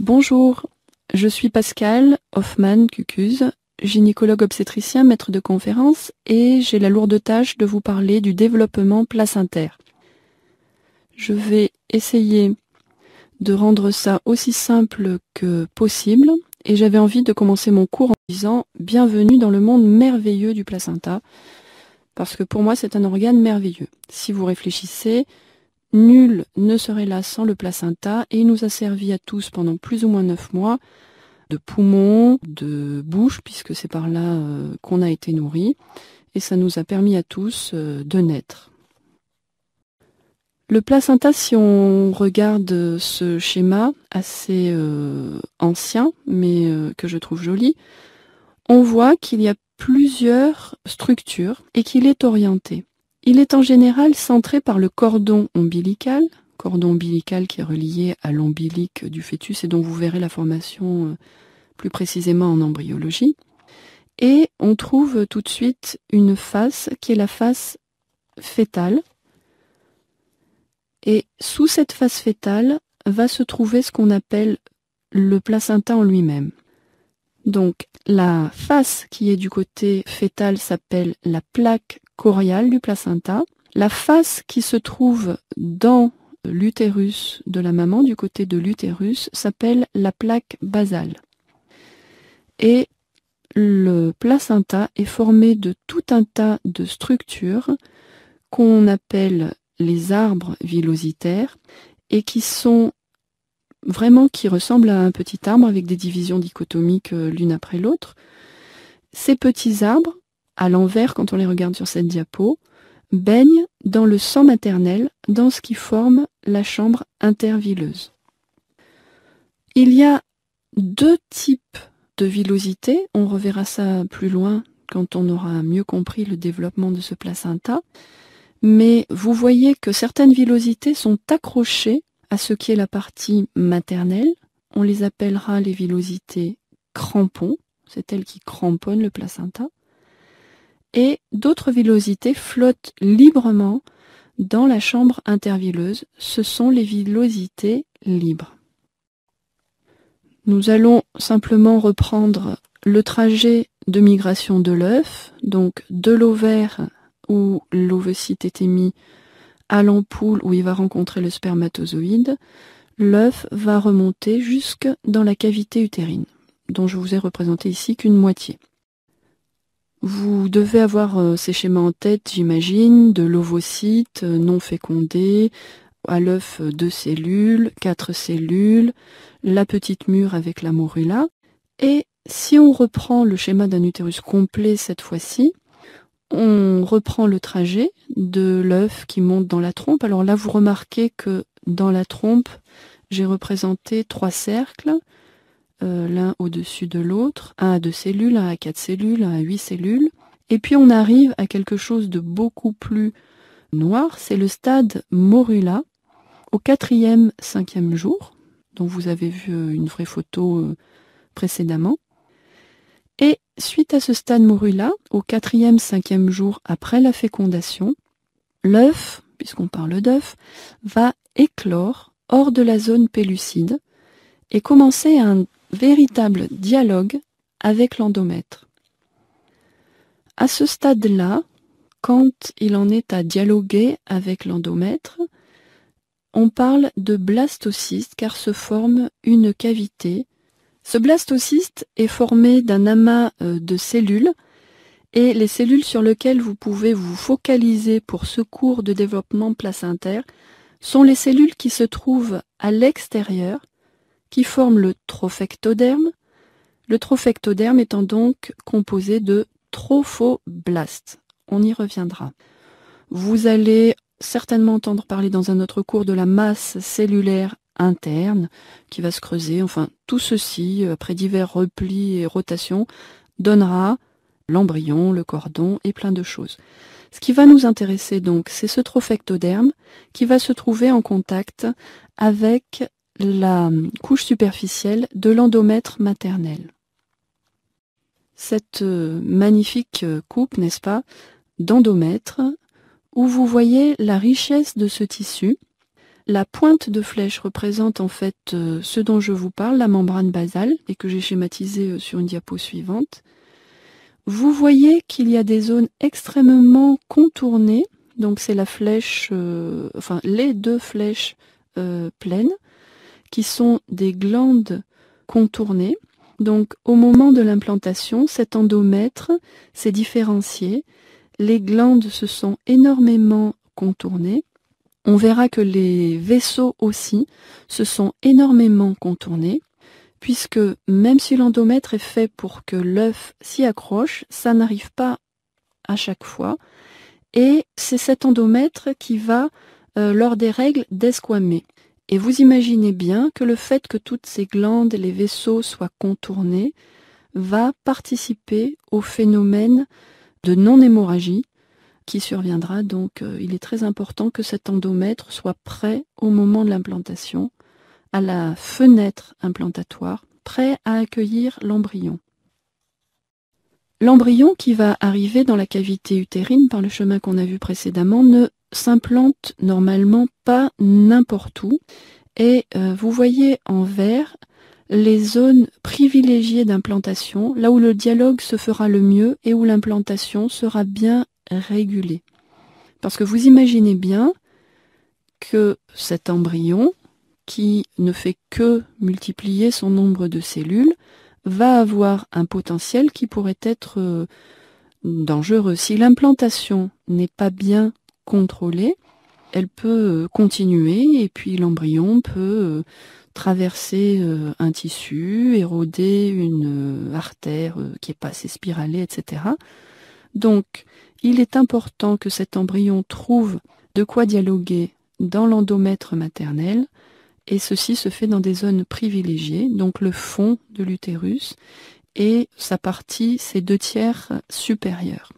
Bonjour, je suis Pascal Hoffmann-Cucuz, gynécologue obstétricien, maître de conférence, et j'ai la lourde tâche de vous parler du développement placentaire. Je vais essayer de rendre ça aussi simple que possible, et j'avais envie de commencer mon cours en disant « Bienvenue dans le monde merveilleux du placenta », parce que pour moi c'est un organe merveilleux. Si vous réfléchissez, nul ne serait là sans le placenta, et il nous a servi à tous pendant plus ou moins 9 mois, de poumons, de bouche, puisque c'est par là qu'on a été nourri, et ça nous a permis à tous de naître. Le placenta, si on regarde ce schéma assez ancien, mais que je trouve joli, on voit qu'il y a plusieurs structures et qu'il est orienté. Il est en général centré par le cordon ombilical qui est relié à l'ombilic du fœtus et dont vous verrez la formation plus précisément en embryologie. Et on trouve tout de suite une face qui est la face fœtale. Et sous cette face fœtale va se trouver ce qu'on appelle le placenta en lui-même. Donc la face qui est du côté fœtal s'appelle la plaque choriale du placenta. La face qui se trouve dans l'utérus de la maman, du côté de l'utérus, s'appelle la plaque basale. Et le placenta est formé de tout un tas de structures qu'on appelle les arbres villositaires et qui ressemblent à un petit arbre avec des divisions dichotomiques l'une après l'autre. Ces petits arbres, à l'envers quand on les regarde sur cette diapo, baignent dans le sang maternel, dans ce qui forme la chambre intervilleuse. Il y a deux types de villosité, on reverra ça plus loin quand on aura mieux compris le développement de ce placenta, mais vous voyez que certaines villosités sont accrochées à ce qui est la partie maternelle, on les appellera les villosités crampons, c'est elles qui cramponnent le placenta, et d'autres villosités flottent librement dans la chambre intervilleuse, ce sont les villosités libres. Nous allons simplement reprendre le trajet de migration de l'œuf, donc de l'ovaire où l'ovocyte est émis à l'ampoule où il va rencontrer le spermatozoïde. L'œuf va remonter jusque dans la cavité utérine, dont je vous ai représenté ici qu'une moitié. Vous devez avoir ces schémas en tête, j'imagine, de l'ovocyte non fécondé, à l'œuf 2 cellules, 4 cellules, la petite mûre avec la morula. Et si on reprend le schéma d'un utérus complet cette fois-ci, on reprend le trajet de l'œuf qui monte dans la trompe. Alors là, vous remarquez que dans la trompe, j'ai représenté 3 cercles, l'un au-dessus de l'autre, un à 2 cellules, un à 4 cellules, un à 8 cellules. Et puis on arrive à quelque chose de beaucoup plus noir, c'est le stade morula, au 4e, 5e jour, dont vous avez vu une vraie photo précédemment. Et suite à ce stade morula, au 4e, 5e jour après la fécondation, l'œuf, puisqu'on parle d'œuf, va éclore hors de la zone pellucide et commencer un véritable dialogue avec l'endomètre. À ce stade-là, quand il en est à dialoguer avec l'endomètre, on parle de blastocyste car se forme une cavité. Ce blastocyste est formé d'un amas de cellules et les cellules sur lesquelles vous pouvez vous focaliser pour ce cours de développement placentaire sont les cellules qui se trouvent à l'extérieur, qui forment le trophectoderme, le trophectoderme étant donc composé de trophoblastes. On y reviendra. Vous allez certainement entendre parler dans un autre cours de la masse cellulaire interne qui va se creuser. Enfin, tout ceci, après divers replis et rotations, donnera l'embryon, le cordon et plein de choses. Ce qui va nous intéresser donc, c'est ce trophectoderme qui va se trouver en contact avec la couche superficielle de l'endomètre maternel. Cette magnifique coupe, n'est-ce pas, d'endomètre, où vous voyez la richesse de ce tissu, La pointe de flèche représente en fait ce dont je vous parle, la membrane basale, et que j'ai schématisé sur une diapo suivante. Vous voyez qu'il y a des zones extrêmement contournées, donc c'est la flèche, enfin les deux flèches pleines, qui sont des glandes contournées. Donc au moment de l'implantation, cet endomètre s'est différencié, les glandes se sont énormément contournées. On verra que les vaisseaux aussi se sont énormément contournés, puisque même si l'endomètre est fait pour que l'œuf s'y accroche, ça n'arrive pas à chaque fois. Et c'est cet endomètre qui va, lors des règles, desquamer. Et vous imaginez bien que le fait que toutes ces glandes, les vaisseaux soient contournés, va participer au phénomène de non-hémorragie qui surviendra. Donc il est très important que cet endomètre soit prêt au moment de l'implantation, à la fenêtre implantatoire, prêt à accueillir l'embryon. L'embryon qui va arriver dans la cavité utérine par le chemin qu'on a vu précédemment ne s'implante normalement pas n'importe où. Et vous voyez en vert les zones privilégiées d'implantation, là où le dialogue se fera le mieux et où l'implantation sera bien régulée. Parce que vous imaginez bien que cet embryon, qui ne fait que multiplier son nombre de cellules, va avoir un potentiel qui pourrait être dangereux. Si l'implantation n'est pas bien contrôlée, elle peut continuer et puis l'embryon peut traverser un tissu, éroder une artère qui n'est pas assez spiralée, etc. Donc, il est important que cet embryon trouve de quoi dialoguer dans l'endomètre maternel, et ceci se fait dans des zones privilégiées, donc le fond de l'utérus et sa partie, ses 2/3 supérieurs.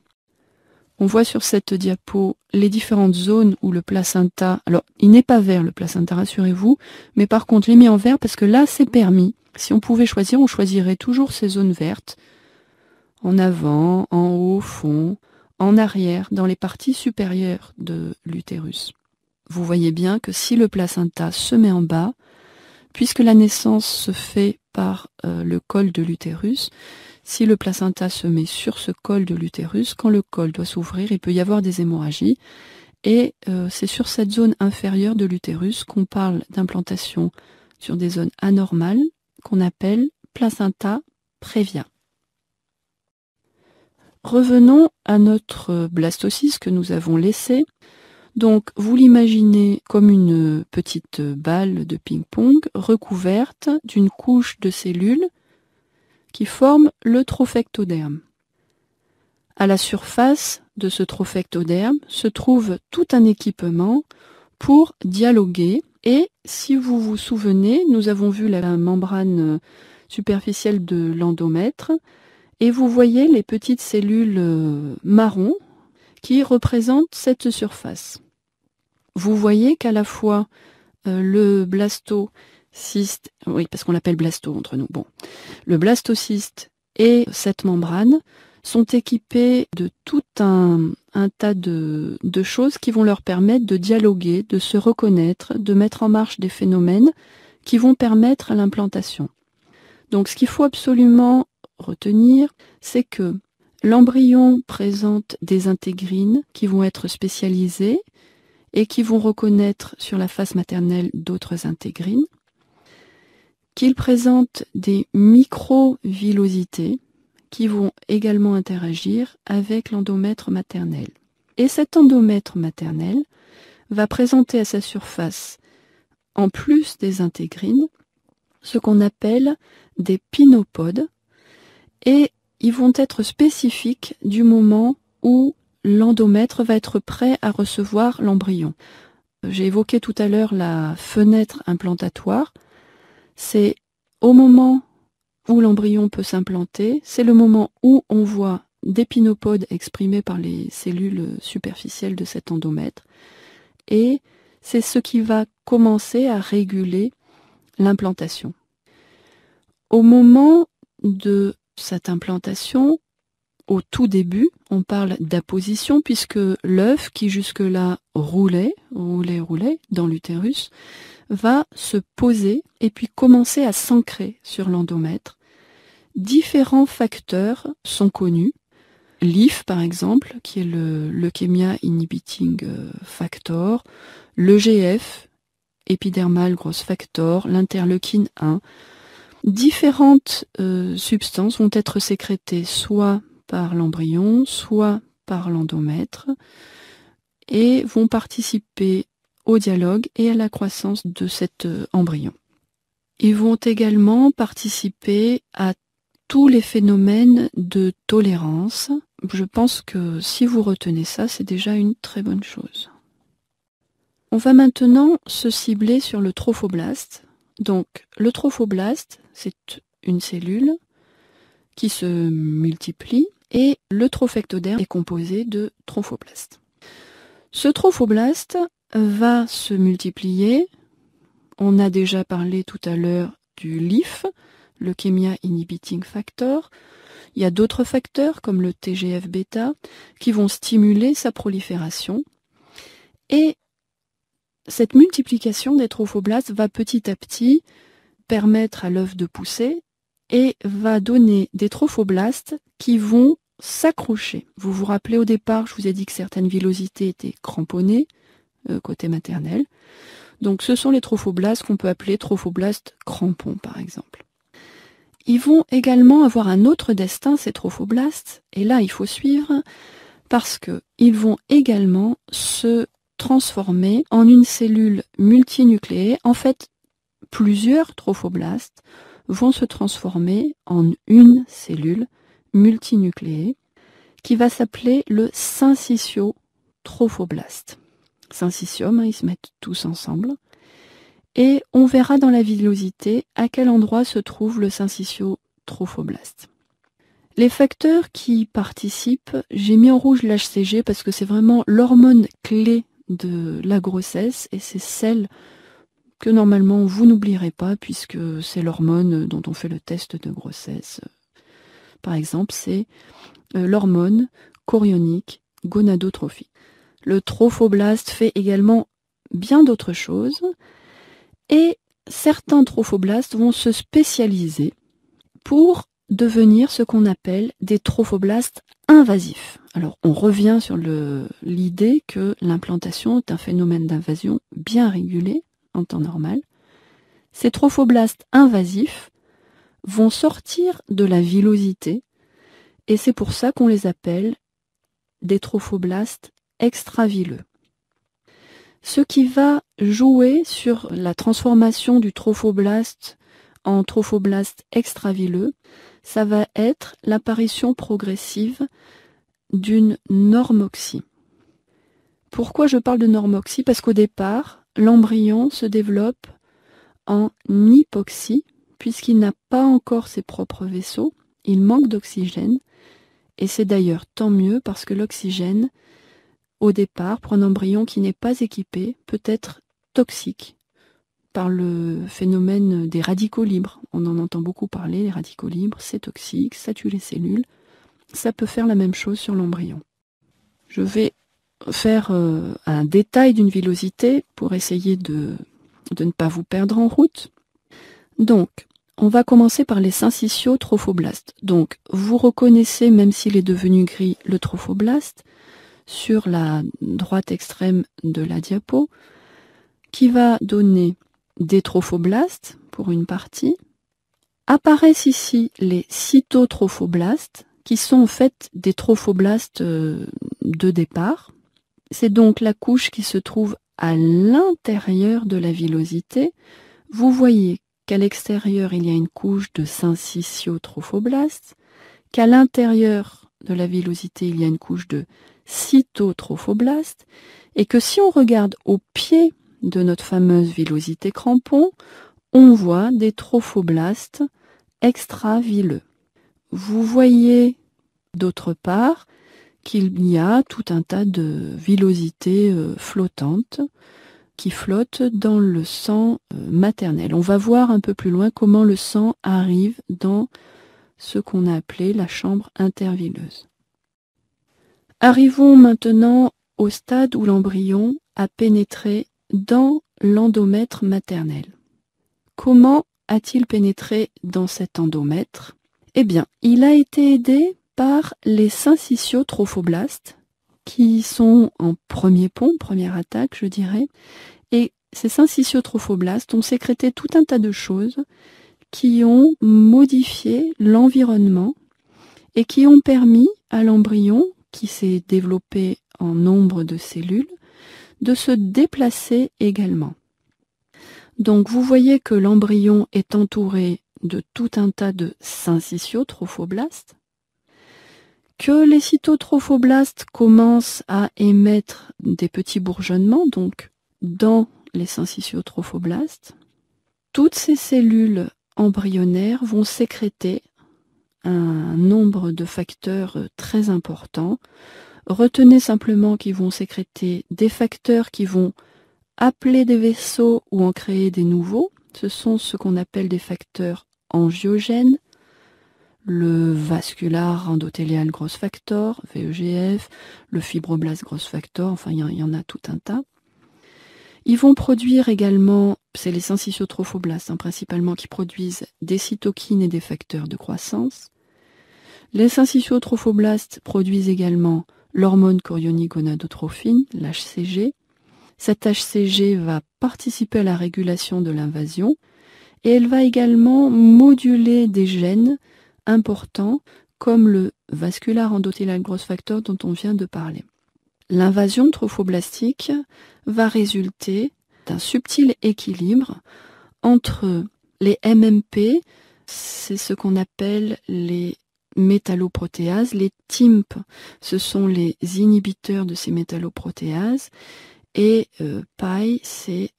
On voit sur cette diapo les différentes zones où le placenta, alors il n'est pas vert le placenta, rassurez-vous, mais par contre je l'ai mis en vert parce que là c'est permis. Si on pouvait choisir, on choisirait toujours ces zones vertes, en avant, en haut, fond, en arrière, dans les parties supérieures de l'utérus. Vous voyez bien que si le placenta se met en bas, puisque la naissance se fait par le col de l'utérus, si le placenta se met sur ce col de l'utérus, quand le col doit s'ouvrir, il peut y avoir des hémorragies. Et c'est sur cette zone inférieure de l'utérus qu'on parle d'implantation sur des zones anormales, qu'on appelle placenta prévia. Revenons à notre blastocyste que nous avons laissé. Donc, vous l'imaginez comme une petite balle de ping-pong recouverte d'une couche de cellules qui forment le trophectoderme. À la surface de ce trophectoderme se trouve tout un équipement pour dialoguer. Et si vous vous souvenez, nous avons vu la membrane superficielle de l'endomètre et vous voyez les petites cellules marron qui représentent cette surface. Vous voyez qu'à la fois le blastocyste, oui parce qu'on l'appelle blasto entre nous, bon, le blastocyste et cette membrane sont équipés de tout un tas de choses qui vont leur permettre de dialoguer, de se reconnaître, de mettre en marche des phénomènes qui vont permettre l'implantation. Donc ce qu'il faut absolument retenir, c'est que l'embryon présente des intégrines qui vont être spécialisées et qui vont reconnaître sur la face maternelle d'autres intégrines, qu'il présente des microvillosités qui vont également interagir avec l'endomètre maternel. Et cet endomètre maternel va présenter à sa surface, en plus des intégrines, ce qu'on appelle des pinopodes, et ils vont être spécifiques du moment où l'endomètre va être prêt à recevoir l'embryon. J'ai évoqué tout à l'heure la fenêtre implantatoire. C'est au moment où l'embryon peut s'implanter, c'est le moment où on voit des pinopodes exprimés par les cellules superficielles de cet endomètre, et c'est ce qui va commencer à réguler l'implantation. Au moment de cette implantation, au tout début, on parle d'apposition puisque l'œuf qui jusque-là roulait dans l'utérus va se poser et puis commencer à s'ancrer sur l'endomètre. Différents facteurs sont connus. L'IF par exemple, qui est le Leukemia Inhibiting Factor, l'EGF, Epidermal Growth Factor, l'interleukine 1. Différentes substances vont être sécrétées soit par l'embryon, soit par l'endomètre, et vont participer au dialogue et à la croissance de cet embryon. Ils vont également participer à tous les phénomènes de tolérance. Je pense que si vous retenez ça, c'est déjà une très bonne chose. On va maintenant se cibler sur le trophoblaste. Donc, le trophoblaste, c'est une cellule qui se multiplie et le trophectoderme est composé de trophoblastes. Ce trophoblaste va se multiplier. On a déjà parlé tout à l'heure du LIF, Leukemia Inhibiting Factor. Il y a d'autres facteurs comme le TGF-bêta qui vont stimuler sa prolifération. Et cette multiplication des trophoblastes va petit à petit permettre à l'œuf de pousser et va donner des trophoblastes qui vont s'accrocher. Vous vous rappelez au départ, je vous ai dit que certaines villosités étaient cramponnées, côté maternel. Donc ce sont les trophoblastes qu'on peut appeler trophoblastes crampons par exemple. Ils vont également avoir un autre destin, ces trophoblastes, et là il faut suivre, parce qu'ils vont également se transformer en une cellule multinucléée. En fait, plusieurs trophoblastes vont se transformer en une cellule multinucléée qui va s'appeler le syncytio-trophoblaste. Syncytium, ils se mettent tous ensemble. Et on verra dans la villosité à quel endroit se trouve le syncytio-trophoblaste. Les facteurs qui participent, j'ai mis en rouge l'HCG parce que c'est vraiment l'hormone clé de la grossesse et c'est celle que normalement vous n'oublierez pas puisque c'est l'hormone dont on fait le test de grossesse. Par exemple, c'est l'hormone chorionique gonadotrophie. Le trophoblaste fait également bien d'autres choses et certains trophoblastes vont se spécialiser pour devenir ce qu'on appelle des trophoblastes invasifs. Alors on revient sur l'idée que l'implantation est un phénomène d'invasion bien régulé en temps normal. Ces trophoblastes invasifs vont sortir de la villosité et c'est pour ça qu'on les appelle des trophoblastes extravilleux. Ce qui va jouer sur la transformation du trophoblaste en trophoblaste extravilleux, ça va être l'apparition progressive d'une normoxie. Pourquoi je parle de normoxie? Parce qu'au départ, l'embryon se développe en hypoxie, puisqu'il n'a pas encore ses propres vaisseaux, il manque d'oxygène, et c'est d'ailleurs tant mieux parce que l'oxygène, au départ, pour un embryon qui n'est pas équipé, peut être toxique par le phénomène des radicaux libres. On en entend beaucoup parler, les radicaux libres, c'est toxique, ça tue les cellules. Ça peut faire la même chose sur l'embryon. Je vais faire un détail d'une villosité pour essayer de ne pas vous perdre en route. Donc, on va commencer par les syncytio-trophoblastes. Donc, vous reconnaissez, même s'il est devenu gris, le trophoblaste sur la droite extrême de la diapo, qui va donner des trophoblastes pour une partie. Apparaissent ici les cytotrophoblastes, qui sont en fait des trophoblastes de départ. C'est donc la couche qui se trouve à l'intérieur de la villosité. Vous voyez qu'à l'extérieur, il y a une couche de syncytiotrophoblastes, qu'à l'intérieur de la villosité, il y a une couche de cytotrophoblastes, et que si on regarde au pied de notre fameuse villosité crampon, on voit des trophoblastes extravilleux. Vous voyez d'autre part qu'il y a tout un tas de villosités flottantes qui flottent dans le sang maternel. On va voir un peu plus loin comment le sang arrive dans ce qu'on a appelé la chambre intervilleuse. Arrivons maintenant au stade où l'embryon a pénétré dans l'endomètre maternel. Comment a-t-il pénétré dans cet endomètre? Eh bien, il a été aidé par les syncytiotrophoblastes, qui sont en premier pont, première attaque, je dirais. Et ces syncytiotrophoblastes ont sécrété tout un tas de choses qui ont modifié l'environnement et qui ont permis à l'embryon, qui s'est développé en nombre de cellules, de se déplacer également. Donc vous voyez que l'embryon est entouré de tout un tas de syncytiotrophoblastes, que les cytotrophoblastes commencent à émettre des petits bourgeonnements, donc dans les syncytiotrophoblastes. Toutes ces cellules embryonnaires vont sécréter un nombre de facteurs très importants. Retenez simplement qu'ils vont sécréter des facteurs qui vont appeler des vaisseaux ou en créer des nouveaux. Ce sont ce qu'on appelle des facteurs angiogènes. Le vascular endothélial growth factor, VEGF, le fibroblast growth factor, enfin il y en a tout un tas. Ils vont produire également, c'est les syncytiotrophoblastes principalement qui produisent des cytokines et des facteurs de croissance. Les syncytiotrophoblastes produisent également l'hormone chorionigonadotrophine, l'HCG. Cette HCG va participer à la régulation de l'invasion et elle va également moduler des gènes importants comme le vascular endothélial growth factor dont on vient de parler. L'invasion trophoblastique va résulter d'un subtil équilibre entre les MMP, c'est ce qu'on appelle les métalloprotéases, les TIMP, ce sont les inhibiteurs de ces métalloprotéases, et PAI, c'est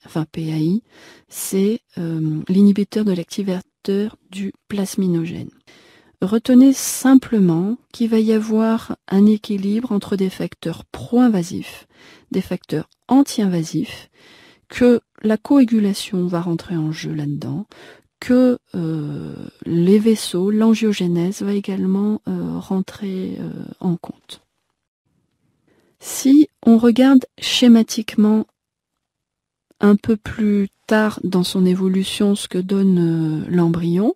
l'inhibiteur de l'activateur du plasminogène. Retenez simplement qu'il va y avoir un équilibre entre des facteurs pro-invasifs, des facteurs anti-invasifs, que la coagulation va rentrer en jeu là-dedans, que les vaisseaux, l'angiogénèse va également rentrer en compte. Si on regarde schématiquement un peu plus tard dans son évolution ce que donne l'embryon,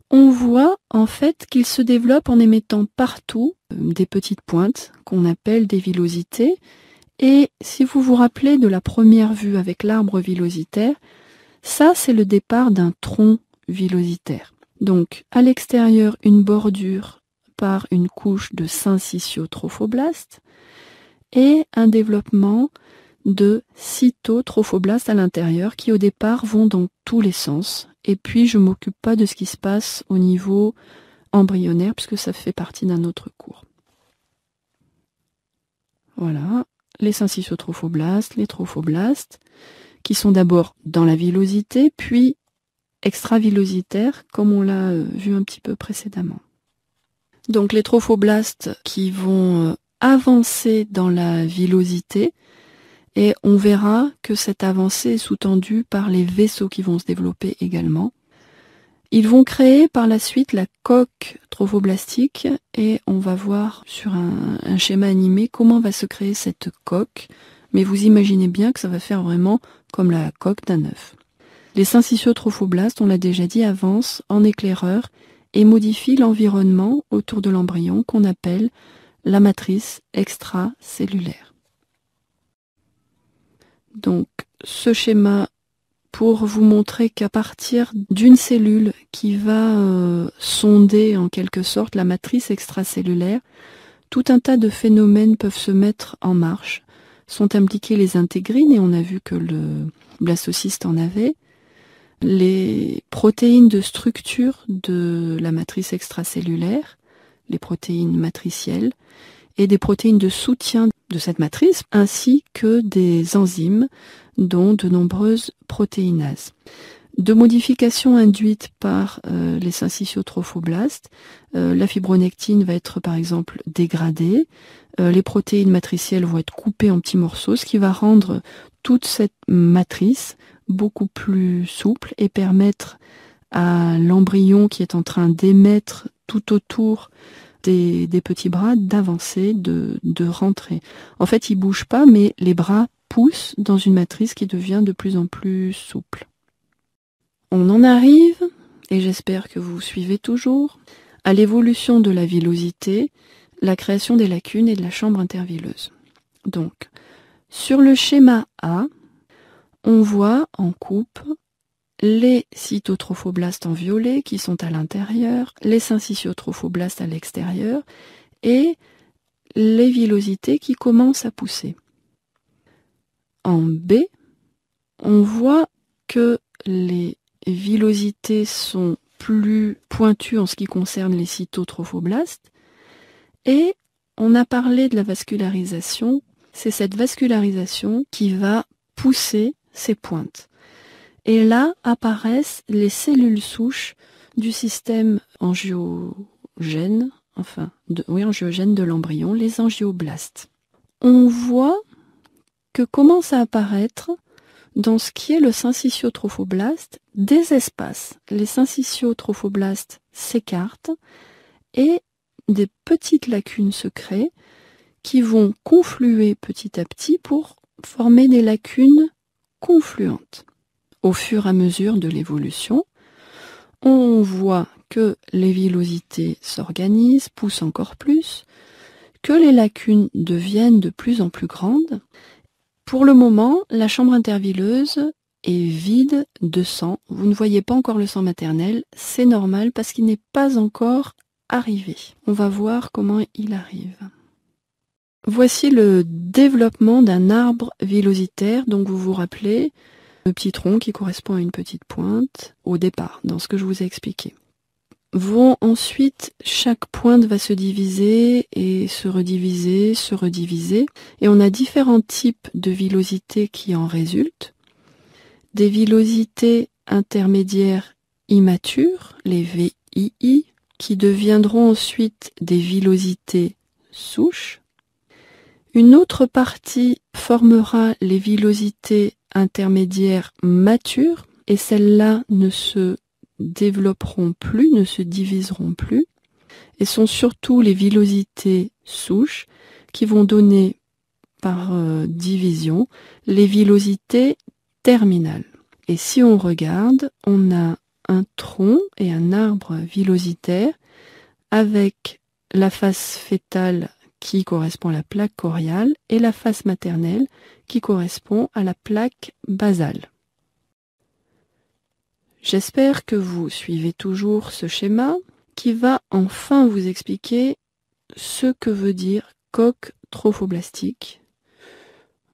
on voit en fait qu'il se développe en émettant partout des petites pointes qu'on appelle des villosités. Et si vous vous rappelez de la première vue avec l'arbre villositaire, ça c'est le départ d'un tronc villositaire. Donc à l'extérieur, une bordure par une couche de syncytiotrophoblastes et un développement de cytotrophoblastes à l'intérieur qui au départ vont dans tous les sens. Et puis je ne m'occupe pas de ce qui se passe au niveau embryonnaire puisque ça fait partie d'un autre cours. Voilà, les syncytiotrophoblastes, les trophoblastes, qui sont d'abord dans la villosité, puis extravillositaires, comme on l'a vu un petit peu précédemment. Donc les trophoblastes qui vont avancer dans la villosité, et on verra que cette avancée est sous-tendue par les vaisseaux qui vont se développer également. Ils vont créer par la suite la coque trophoblastique et on va voir sur un schéma animé comment va se créer cette coque. Mais vous imaginez bien que ça va faire vraiment comme la coque d'un œuf. Les syncytiotrophoblastes, on l'a déjà dit, avancent en éclaireur et modifient l'environnement autour de l'embryon qu'on appelle la matrice extracellulaire. Donc ce schéma pour vous montrer qu'à partir d'une cellule qui va sonder en quelque sorte la matrice extracellulaire, tout un tas de phénomènes peuvent se mettre en marche. Sont impliquées les intégrines, et on a vu que le blastocyste en avait, les protéines de structure de la matrice extracellulaire, les protéines matricielles, et des protéines de soutien de cette matrice, ainsi que des enzymes, dont de nombreuses protéinases. De modifications induites par les syncytiotrophoblastes, la fibronectine va être par exemple dégradée, les protéines matricielles vont être coupées en petits morceaux, ce qui va rendre toute cette matrice beaucoup plus souple et permettre à l'embryon qui est en train d'émettre tout autour des petits bras d'avancer, de rentrer. En fait, ils bougent pas, mais les bras poussent dans une matrice qui devient de plus en plus souple. On en arrive, et j'espère que vous suivez toujours, à l'évolution de la villosité, la création des lacunes et de la chambre intervilleuse. Donc, sur le schéma A, on voit en coupe les cytotrophoblastes en violet qui sont à l'intérieur, les syncytiotrophoblastes à l'extérieur et les villosités qui commencent à pousser. En B, on voit que les villosités sont plus pointues en ce qui concerne les cytotrophoblastes et on a parlé de la vascularisation. C'est cette vascularisation qui va pousser ces pointes. Et là apparaissent les cellules souches du système angiogène, angiogène de l'embryon, les angioblastes. On voit que commence à apparaître, dans ce qui est le syncytiotrophoblaste, des espaces. Les syncytiotrophoblastes s'écartent et des petites lacunes se créent qui vont confluer petit à petit pour former des lacunes confluentes. Au fur et à mesure de l'évolution, on voit que les villosités s'organisent, poussent encore plus, que les lacunes deviennent de plus en plus grandes. Pour le moment, la chambre intervilleuse est vide de sang. Vous ne voyez pas encore le sang maternel, c'est normal parce qu'il n'est pas encore arrivé. On va voir comment il arrive. Voici le développement d'un arbre villositaire, donc vous vous rappelez, le petit tronc qui correspond à une petite pointe au départ, dans ce que je vous ai expliqué. Ensuite, chaque pointe va se diviser et se rediviser, et on a différents types de villosités qui en résultent. Des villosités intermédiaires immatures, les VII, qui deviendront ensuite des villosités souches. Une autre partie formera les villosités intermédiaires matures, et celles-là ne se développeront plus, ne se diviseront plus, et sont surtout les villosités souches qui vont donner par division les villosités terminales. Et si on regarde, on a un tronc et un arbre villositaire avec la face fœtale qui correspond à la plaque choriale et la face maternelle qui correspond à la plaque basale. J'espère que vous suivez toujours ce schéma qui va enfin vous expliquer ce que veut dire coque trophoblastique.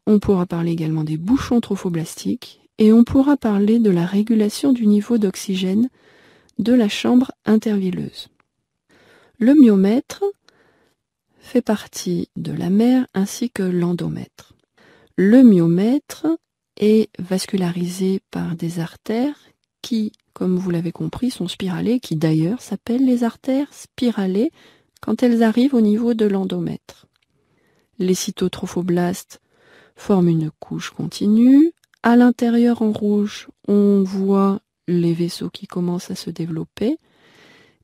On pourra parler également des bouchons trophoblastiques et on pourra parler de la régulation du niveau d'oxygène de la chambre intervilleuse. Le myomètre fait partie de la mère ainsi que l'endomètre. Le myomètre est vascularisé par des artères qui, comme vous l'avez compris, sont spiralées, qui d'ailleurs s'appellent les artères spiralées quand elles arrivent au niveau de l'endomètre. Les cytotrophoblastes forment une couche continue. À l'intérieur en rouge, on voit les vaisseaux qui commencent à se développer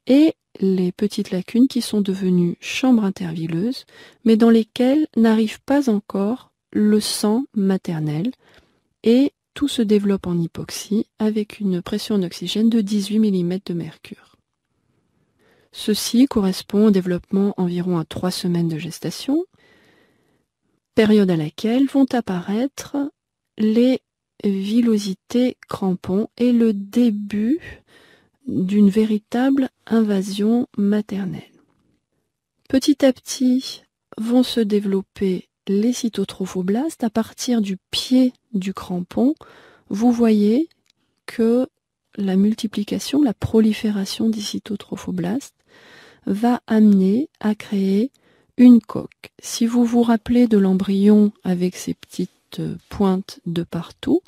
et les petites lacunes qui sont devenues chambres intervilleuses, mais dans lesquelles n'arrive pas encore le sang maternel, et tout se développe en hypoxie avec une pression d'oxygène de 18 mm de mercure. Ceci correspond au développement environ à 3 semaines de gestation, période à laquelle vont apparaître les villosités crampons et le début d'une véritable invasion maternelle. Petit à petit vont se développer les cytotrophoblastes. À partir du pied du crampon, vous voyez que la multiplication, la prolifération des cytotrophoblastes va amener à créer une coque. Si vous vous rappelez de l'embryon avec ses petites pointes de partout,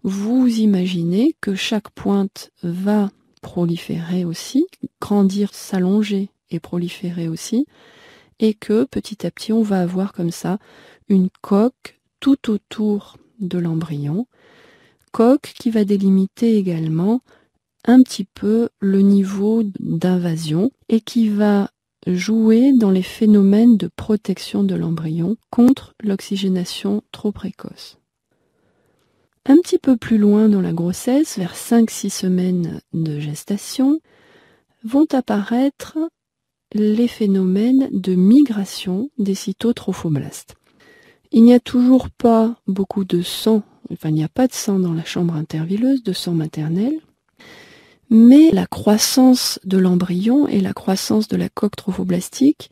vous imaginez que chaque pointe va proliférer aussi, grandir, s'allonger et proliférer aussi, et que petit à petit on va avoir comme ça une coque tout autour de l'embryon, coque qui va délimiter également un petit peu le niveau d'invasion et qui va jouer dans les phénomènes de protection de l'embryon contre l'oxygénation trop précoce. Un petit peu plus loin dans la grossesse, vers 5-6 semaines de gestation, vont apparaître les phénomènes de migration des cytotrophoblastes. Il n'y a toujours pas beaucoup de sang, enfin il n'y a pas de sang dans la chambre intervileuse, de sang maternel, mais la croissance de l'embryon et la croissance de la coque trophoblastique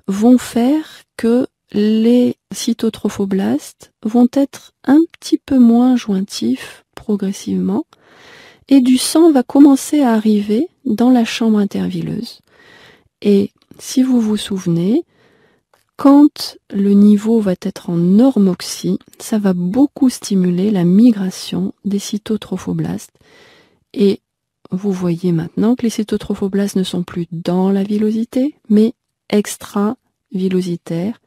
vont faire que les cytotrophoblastes vont être un petit peu moins jointifs progressivement et du sang va commencer à arriver dans la chambre intervileuse. Et si vous vous souvenez, quand le niveau va être en normoxie, ça va beaucoup stimuler la migration des cytotrophoblastes. Et vous voyez maintenant que les cytotrophoblastes ne sont plus dans la villosité, mais extra-villositaires.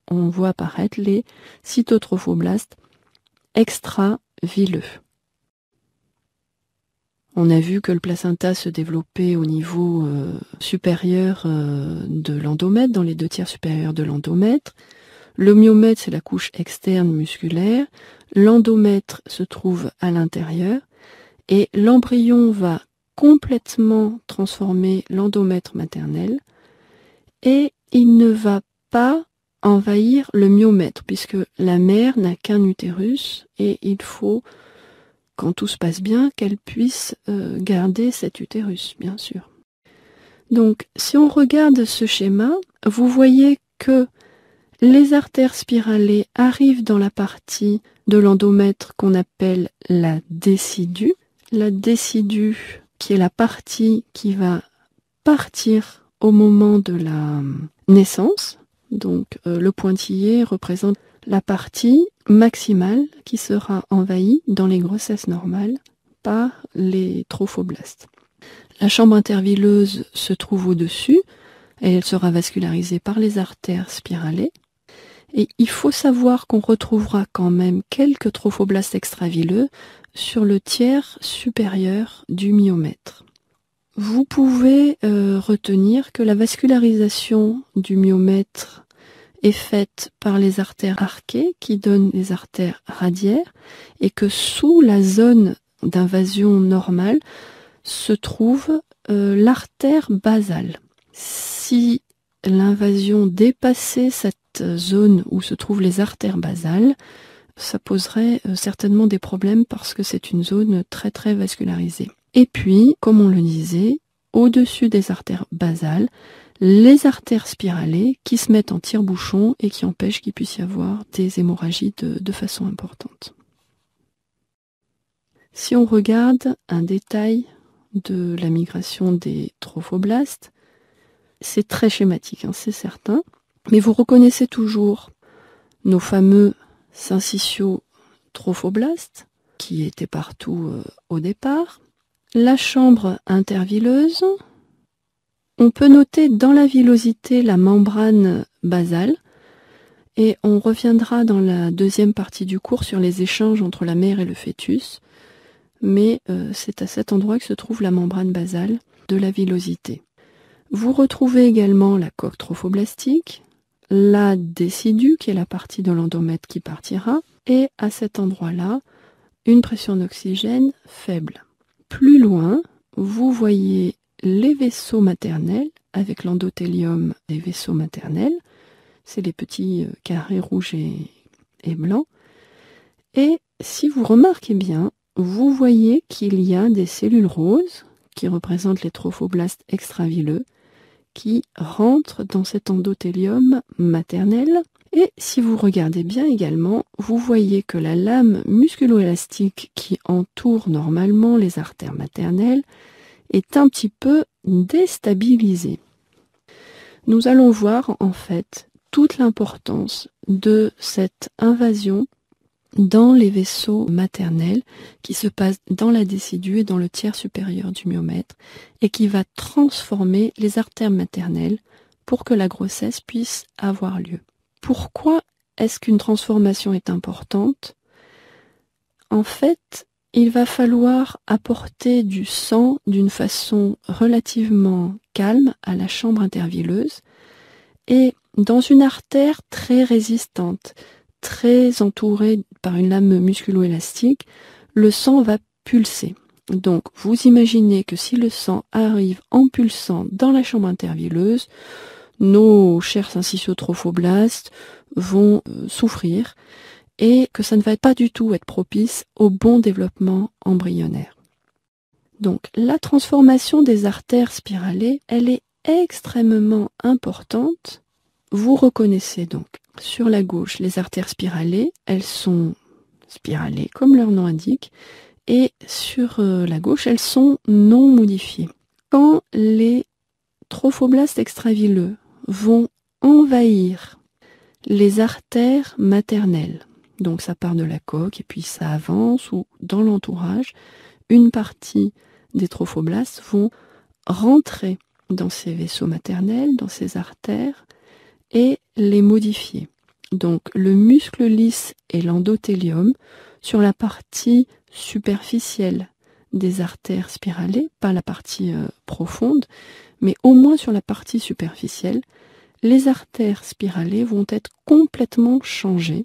On voit apparaître les cytotrophoblastes extra-villeux. On a vu que le placenta se développait au niveau supérieur de l'endomètre, dans les 2/3 supérieurs de l'endomètre. Le myomètre, c'est la couche externe musculaire. L'endomètre se trouve à l'intérieur. Et l'embryon va complètement transformer l'endomètre maternel. Et il ne va pas envahir le myomètre, puisque la mère n'a qu'un utérus et il faut, quand tout se passe bien, qu'elle puisse garder cet utérus, bien sûr. Donc, si on regarde ce schéma, vous voyez que les artères spiralées arrivent dans la partie de l'endomètre qu'on appelle la décidue. La décidue, qui est la partie qui va partir au moment de la naissance. Donc, le pointillé représente la partie maximale qui sera envahie dans les grossesses normales par les trophoblastes. La chambre intervileuse se trouve au-dessus et elle sera vascularisée par les artères spiralées. Et il faut savoir qu'on retrouvera quand même quelques trophoblastes extravilleux sur le tiers supérieur du myomètre. Vous pouvez retenir que la vascularisation du myomètre est faite par les artères arquées qui donnent les artères radiaires et que sous la zone d'invasion normale se trouve l'artère basale. Si l'invasion dépassait cette zone où se trouvent les artères basales, ça poserait certainement des problèmes parce que c'est une zone très très vascularisée. Et puis, comme on le disait, au-dessus des artères basales, les artères spiralées qui se mettent en tire-bouchon et qui empêchent qu'il puisse y avoir des hémorragies de façon importante. Si on regarde un détail de la migration des trophoblastes, c'est très schématique, hein, c'est certain, mais vous reconnaissez toujours nos fameux syncytiotrophoblastes qui étaient partout au départ. La chambre intervileuse, on peut noter dans la villosité la membrane basale et on reviendra dans la deuxième partie du cours sur les échanges entre la mère et le fœtus, mais c'est à cet endroit que se trouve la membrane basale de la villosité. Vous retrouvez également la coque trophoblastique, la décidue qui est la partie de l'endomètre qui partira et à cet endroit-là, une pression d'oxygène faible. Plus loin, vous voyez les vaisseaux maternels avec l'endothélium des vaisseaux maternels. C'est les petits carrés rouges et blancs. Et si vous remarquez bien, vous voyez qu'il y a des cellules roses qui représentent les trophoblastes extravilleux qui rentrent dans cet endothélium maternel. Et si vous regardez bien également, vous voyez que la lame musculo-élastique qui entoure normalement les artères maternelles est un petit peu déstabilisée. Nous allons voir en fait toute l'importance de cette invasion dans les vaisseaux maternels qui se passe dans la décidue et dans le tiers supérieur du myomètre et qui va transformer les artères maternelles pour que la grossesse puisse avoir lieu. Pourquoi est-ce qu'une transformation est importante ? En fait, il va falloir apporter du sang d'une façon relativement calme à la chambre intervilleuse et dans une artère très résistante, très entourée par une lame musculo-élastique, le sang va pulser. Donc vous imaginez que si le sang arrive en pulsant dans la chambre intervilleuse, nos chers syncytiotrophoblastes vont souffrir et que ça ne va pas du tout être propice au bon développement embryonnaire. Donc la transformation des artères spiralées, elle est extrêmement importante. Vous reconnaissez donc sur la gauche les artères spiralées, elles sont spiralées comme leur nom indique, et sur la gauche elles sont non modifiées. Quand les trophoblastes extravilleux vont envahir les artères maternelles, donc ça part de la coque et puis ça avance, ou dans l'entourage, une partie des trophoblastes vont rentrer dans ces vaisseaux maternels, dans ces artères, et les modifier. Donc le muscle lisse et l'endothélium sur la partie superficielle des artères spiralées, pas la partie profonde, mais au moins sur la partie superficielle, les artères spiralées vont être complètement changées.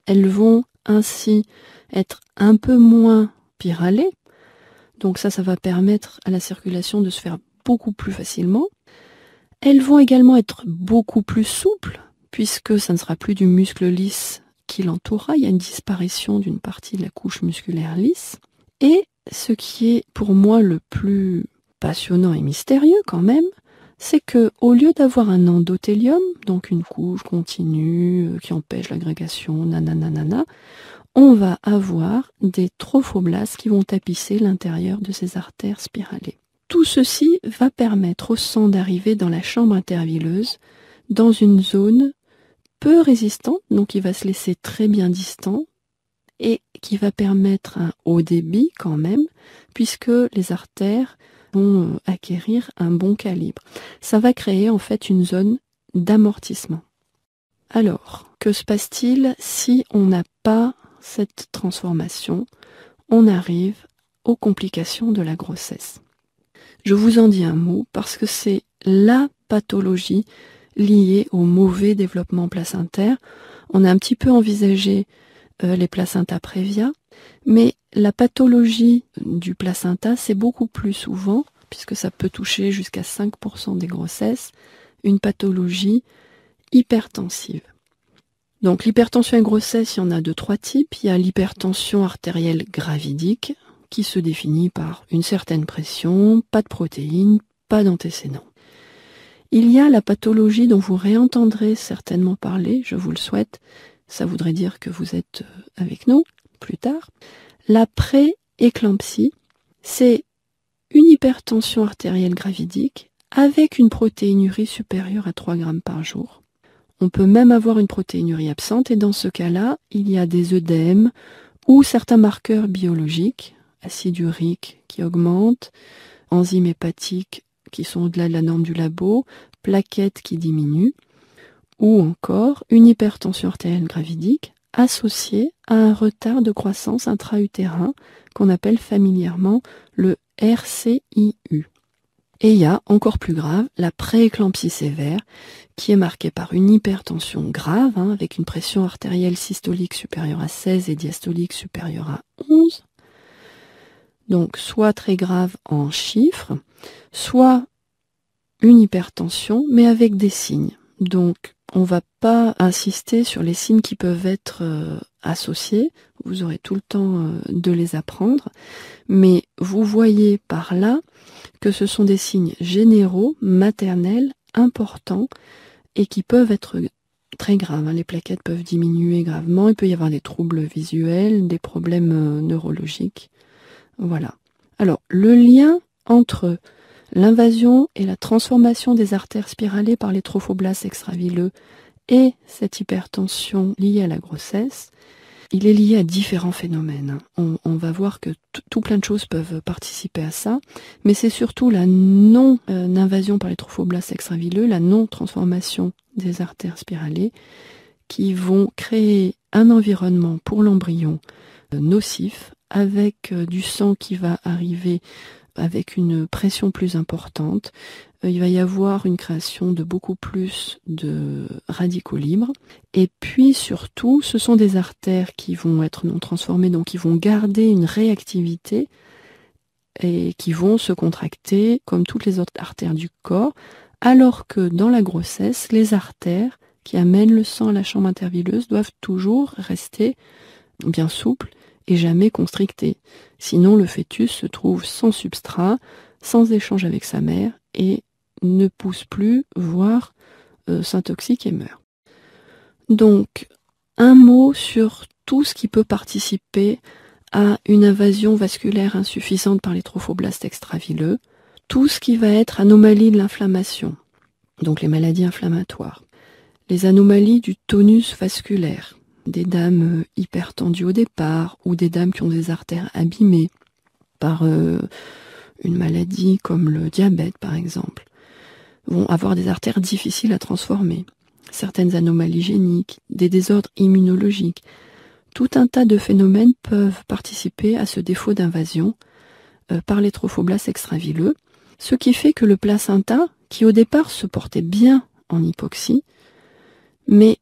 Elles vont ainsi être un peu moins spiralées, donc ça va permettre à la circulation de se faire beaucoup plus facilement. Elles vont également être beaucoup plus souples, puisque ça ne sera plus du muscle lisse qui l'entourera, il y a une disparition d'une partie de la couche musculaire lisse. Et ce qui est pour moi le plus passionnant et mystérieux quand même, c'est que au lieu d'avoir un endothélium, donc une couche continue qui empêche l'agrégation, nanana, on va avoir des trophoblastes qui vont tapisser l'intérieur de ces artères spiralées. Tout ceci va permettre au sang d'arriver dans la chambre intervilleuse dans une zone peu résistante, donc il va se laisser très bien distant et qui va permettre un haut débit quand même, puisque les artères vont acquérir un bon calibre. Ça va créer en fait une zone d'amortissement. Alors, que se passe-t-il si on n'a pas cette transformation? On arrive aux complications de la grossesse. Je vous en dis un mot parce que c'est la pathologie liée au mauvais développement placentaire. On a un petit peu envisagé les placentas prévia, mais la pathologie du placenta, c'est beaucoup plus souvent, puisque ça peut toucher jusqu'à 5% des grossesses, une pathologie hypertensive. Donc l'hypertension et grossesse, il y en a de 3 types. Il y a l'hypertension artérielle gravidique, qui se définit par une certaine pression, pas de protéines, pas d'antécédents. Il y a la pathologie dont vous réentendrez certainement parler, je vous le souhaite, ça voudrait dire que vous êtes avec nous plus tard. La pré-éclampsie, c'est une hypertension artérielle gravidique avec une protéinurie supérieure à 3 grammes par jour. On peut même avoir une protéinurie absente et dans ce cas-là, il y a des œdèmes ou certains marqueurs biologiques, acide urique qui augmente, enzymes hépatiques qui sont au-delà de la norme du labo, plaquettes qui diminuent, ou encore une hypertension artérielle gravidique associée à un retard de croissance intra-utérin qu'on appelle familièrement le RCIU. Et il y a, encore plus grave, la prééclampsie sévère qui est marquée par une hypertension grave, avec une pression artérielle systolique supérieure à 16 et diastolique supérieure à 11. Donc soit très grave en chiffres, soit une hypertension, mais avec des signes. Donc on ne va pas insister sur les signes qui peuvent être associés, vous aurez tout le temps de les apprendre, mais vous voyez par là que ce sont des signes généraux, maternels, importants, et qui peuvent être très graves. Les plaquettes peuvent diminuer gravement, il peut y avoir des troubles visuels, des problèmes neurologiques. Voilà. Alors, le lien entre l'invasion et la transformation des artères spiralées par les trophoblastes extravilleux et cette hypertension liée à la grossesse, il est lié à différents phénomènes. On va voir que tout plein de choses peuvent participer à ça, mais c'est surtout la non-invasion par les trophoblastes extravilleux, la non-transformation des artères spiralées, qui vont créer un environnement pour l'embryon nocif, avec du sang qui va arriver avec une pression plus importante, il va y avoir une création de beaucoup plus de radicaux libres. Et puis surtout, ce sont des artères qui vont être non transformées, donc qui vont garder une réactivité et qui vont se contracter comme toutes les autres artères du corps, alors que dans la grossesse, les artères qui amènent le sang à la chambre intervilleuse doivent toujours rester bien souples et jamais constrictées. Sinon, le fœtus se trouve sans substrat, sans échange avec sa mère et ne pousse plus, voire s'intoxique et meurt. Donc, un mot sur tout ce qui peut participer à une invasion vasculaire insuffisante par les trophoblastes extravilleux, tout ce qui va être anomalie de l'inflammation, donc les maladies inflammatoires, les anomalies du tonus vasculaire, des dames hypertendues au départ ou des dames qui ont des artères abîmées par une maladie comme le diabète par exemple, vont avoir des artères difficiles à transformer, certaines anomalies géniques, des désordres immunologiques. Tout un tas de phénomènes peuvent participer à ce défaut d'invasion par les trophoblastes extravilleux, ce qui fait que le placenta, qui au départ se portait bien en hypoxie, mais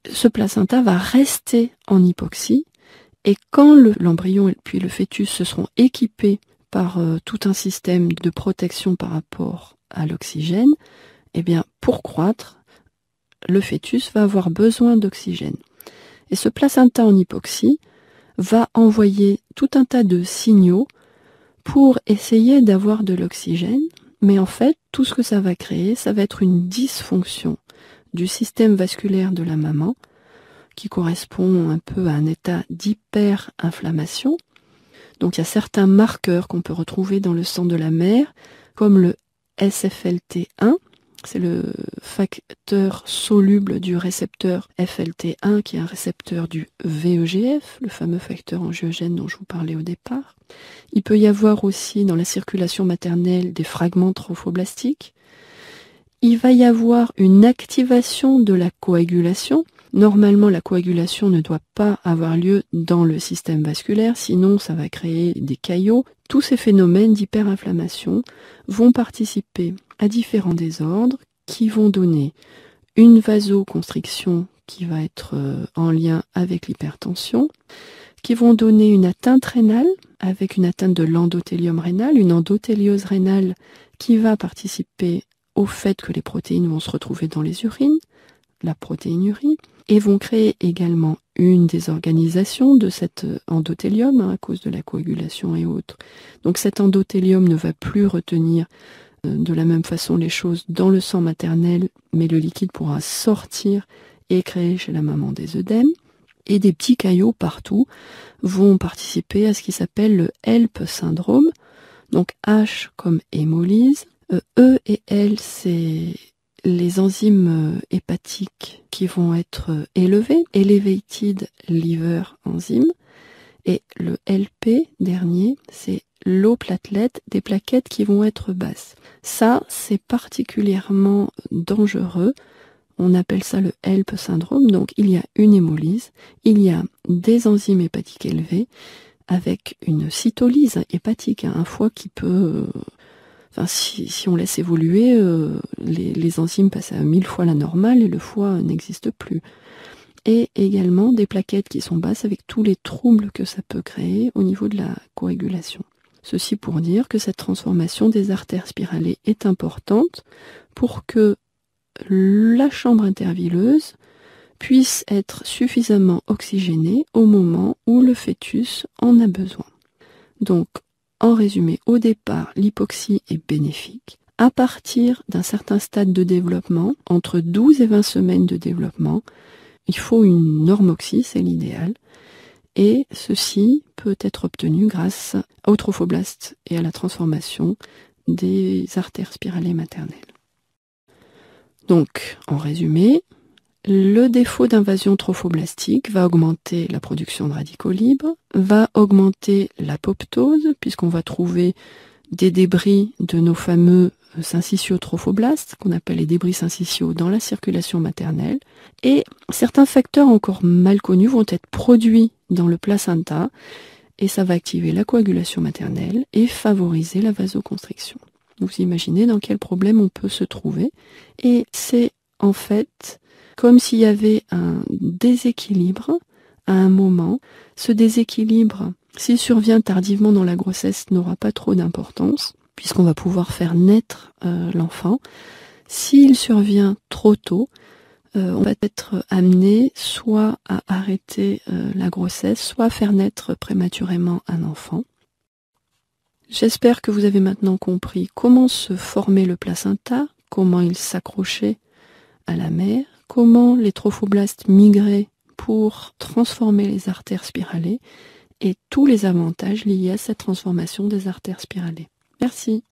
ce placenta va rester en hypoxie, et quand l'embryon et puis le fœtus se seront équipés par tout un système de protection par rapport à l'oxygène, eh bien, pour croître, le fœtus va avoir besoin d'oxygène. Et ce placenta en hypoxie va envoyer tout un tas de signaux pour essayer d'avoir de l'oxygène, mais en fait, tout ce que ça va créer, ça va être une dysfonction du système vasculaire de la maman, qui correspond un peu à un état d'hyperinflammation. Donc il y a certains marqueurs qu'on peut retrouver dans le sang de la mère, comme le SFLT1, c'est le facteur soluble du récepteur FLT1, qui est un récepteur du VEGF, le fameux facteur angiogène dont je vous parlais au départ. Il peut y avoir aussi dans la circulation maternelle des fragments trophoblastiques. Il va y avoir une activation de la coagulation. Normalement, la coagulation ne doit pas avoir lieu dans le système vasculaire, sinon ça va créer des caillots. Tous ces phénomènes d'hyperinflammation vont participer à différents désordres qui vont donner une vasoconstriction qui va être en lien avec l'hypertension, qui vont donner une atteinte rénale avec une atteinte de l'endothélium rénal, une endothéliose rénale qui va participer au fait que les protéines vont se retrouver dans les urines, la protéinurie, et vont créer également une désorganisation de cet endothélium à cause de la coagulation et autres. Donc cet endothélium ne va plus retenir de la même façon les choses dans le sang maternel, mais le liquide pourra sortir et créer chez la maman des œdèmes. Et des petits caillots partout vont participer à ce qui s'appelle le HELP syndrome. Donc H comme hémolyse, E et L c'est les enzymes hépatiques qui vont être élevées, elevated liver enzyme, et le LP dernier, c'est low platelet, des plaquettes qui vont être basses. Ça, c'est particulièrement dangereux. On appelle ça le HELP syndrome. Donc, il y a une hémolyse, il y a des enzymes hépatiques élevées, avec une cytolyse hépatique, un foie qui peut... si on laisse évoluer, les enzymes passent à 1000 fois la normale et le foie n'existe plus. Et également des plaquettes qui sont basses avec tous les troubles que ça peut créer au niveau de la coagulation. Ceci pour dire que cette transformation des artères spiralées est importante pour que la chambre intervilleuse puisse être suffisamment oxygénée au moment où le fœtus en a besoin. Donc, en résumé, au départ, l'hypoxie est bénéfique. À partir d'un certain stade de développement, entre 12 et 20 semaines de développement, il faut une normoxie, c'est l'idéal. Et ceci peut être obtenu grâce aux trophoblastes et à la transformation des artères spiralées maternelles. Donc, en résumé, le défaut d'invasion trophoblastique va augmenter la production de radicaux libres, va augmenter l'apoptose, puisqu'on va trouver des débris de nos fameux syncytiotrophoblastes, qu'on appelle les débris syncytiaux, dans la circulation maternelle, et certains facteurs encore mal connus vont être produits dans le placenta, et ça va activer la coagulation maternelle et favoriser la vasoconstriction. Vous imaginez dans quel problème on peut se trouver. Et c'est en fait comme s'il y avait un déséquilibre à un moment. Ce déséquilibre, s'il survient tardivement dans la grossesse, n'aura pas trop d'importance, puisqu'on va pouvoir faire naître l'enfant. S'il survient trop tôt, on va être amené soit à arrêter la grossesse, soit à faire naître prématurément un enfant. J'espère que vous avez maintenant compris comment se formait le placenta, comment il s'accrochait à la mère, comment les trophoblastes migraient pour transformer les artères spiralées et tous les avantages liés à cette transformation des artères spiralées. Merci.